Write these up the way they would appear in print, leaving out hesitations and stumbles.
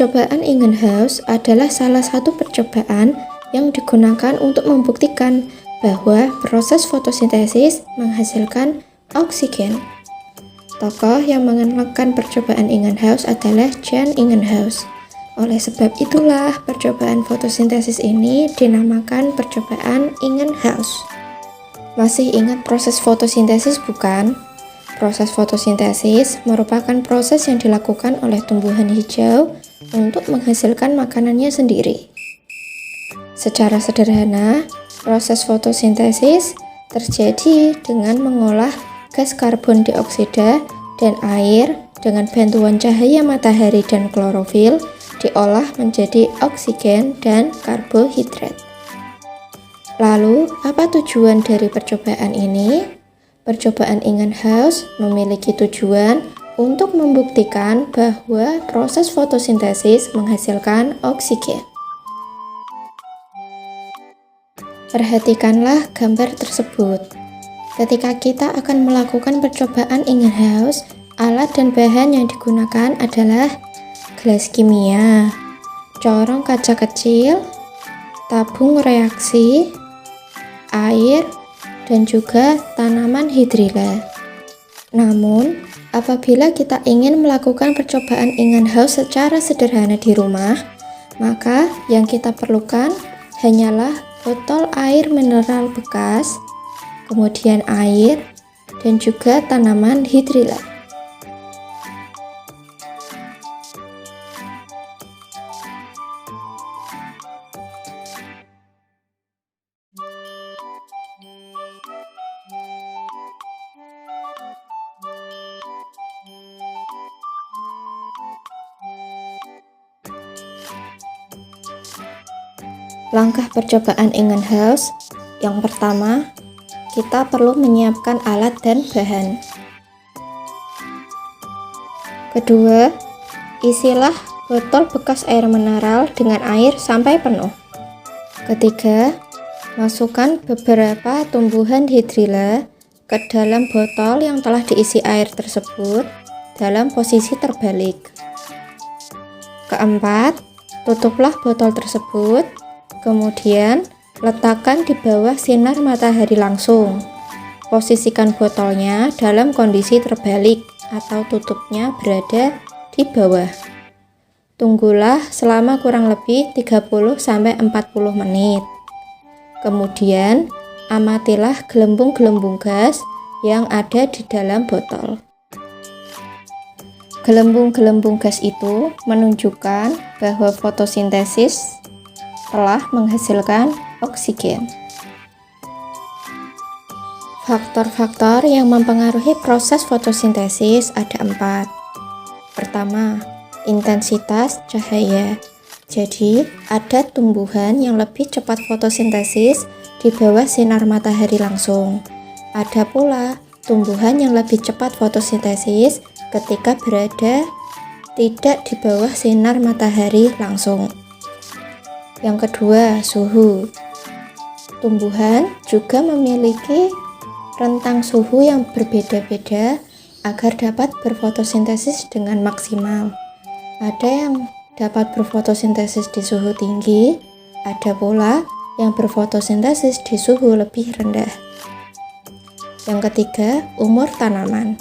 Percobaan Ingenhousz adalah salah satu percobaan yang digunakan untuk membuktikan bahwa proses fotosintesis menghasilkan oksigen. Tokoh yang mengenalkan percobaan Ingenhousz adalah John Ingenhousz. Oleh sebab itulah, percobaan fotosintesis ini dinamakan percobaan Ingenhousz. Masih ingat proses fotosintesis bukan? Proses fotosintesis merupakan proses yang dilakukan oleh tumbuhan hijau untuk menghasilkan makanannya sendiri. Secara sederhana, proses fotosintesis terjadi dengan mengolah gas karbon dioksida dan air dengan bantuan cahaya matahari dan klorofil diolah menjadi oksigen dan karbohidrat. Lalu, apa tujuan dari percobaan ini? Percobaan Ingenhousz memiliki tujuan untuk membuktikan bahwa proses fotosintesis menghasilkan oksigen. Perhatikanlah gambar tersebut. Ketika kita akan melakukan percobaan Ingenhousz, alat dan bahan yang digunakan adalah gelas kimia, corong kaca kecil, tabung reaksi, air, dan juga tanaman hidrilla. Namun, apabila kita ingin melakukan percobaan Ingenhousz secara sederhana di rumah, maka yang kita perlukan hanyalah botol air mineral bekas, kemudian air, dan juga tanaman hidrilla. Langkah percobaan Ingenhousz yang pertama, kita perlu menyiapkan alat dan bahan. Kedua, isilah botol bekas air mineral dengan air sampai penuh. Ketiga, masukkan beberapa tumbuhan hidrilla ke dalam botol yang telah diisi air tersebut dalam posisi terbalik. Keempat, tutuplah botol tersebut. Kemudian, letakkan di bawah sinar matahari langsung. Posisikan botolnya dalam kondisi terbalik atau tutupnya berada di bawah. Tunggulah selama kurang lebih 30-40 menit. Kemudian, amatilah gelembung-gelembung gas yang ada di dalam botol. Gelembung-gelembung gas itu menunjukkan bahwa fotosintesis telah menghasilkan oksigen. Faktor-faktor yang mempengaruhi proses fotosintesis ada 4. Pertama, intensitas cahaya. Jadi, ada tumbuhan yang lebih cepat fotosintesis di bawah sinar matahari langsung. Ada pula tumbuhan yang lebih cepat fotosintesis ketika berada tidak di bawah sinar matahari langsung. Yang kedua, suhu. Tumbuhan juga memiliki rentang suhu yang berbeda-beda agar dapat berfotosintesis dengan maksimal. Ada yang dapat berfotosintesis di suhu tinggi, ada pula yang berfotosintesis di suhu lebih rendah. Yang ketiga, umur tanaman.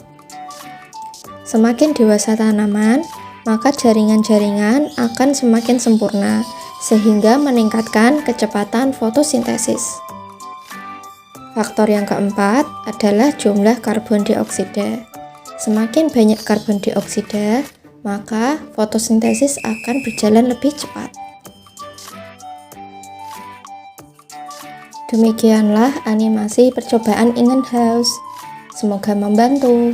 Semakin dewasa tanaman, maka jaringan-jaringan akan semakin sempurna, sehingga meningkatkan kecepatan fotosintesis. Faktor yang keempat adalah jumlah karbon dioksida. Semakin banyak karbon dioksida, maka fotosintesis akan berjalan lebih cepat. Demikianlah animasi percobaan Ingenhousz. Semoga membantu.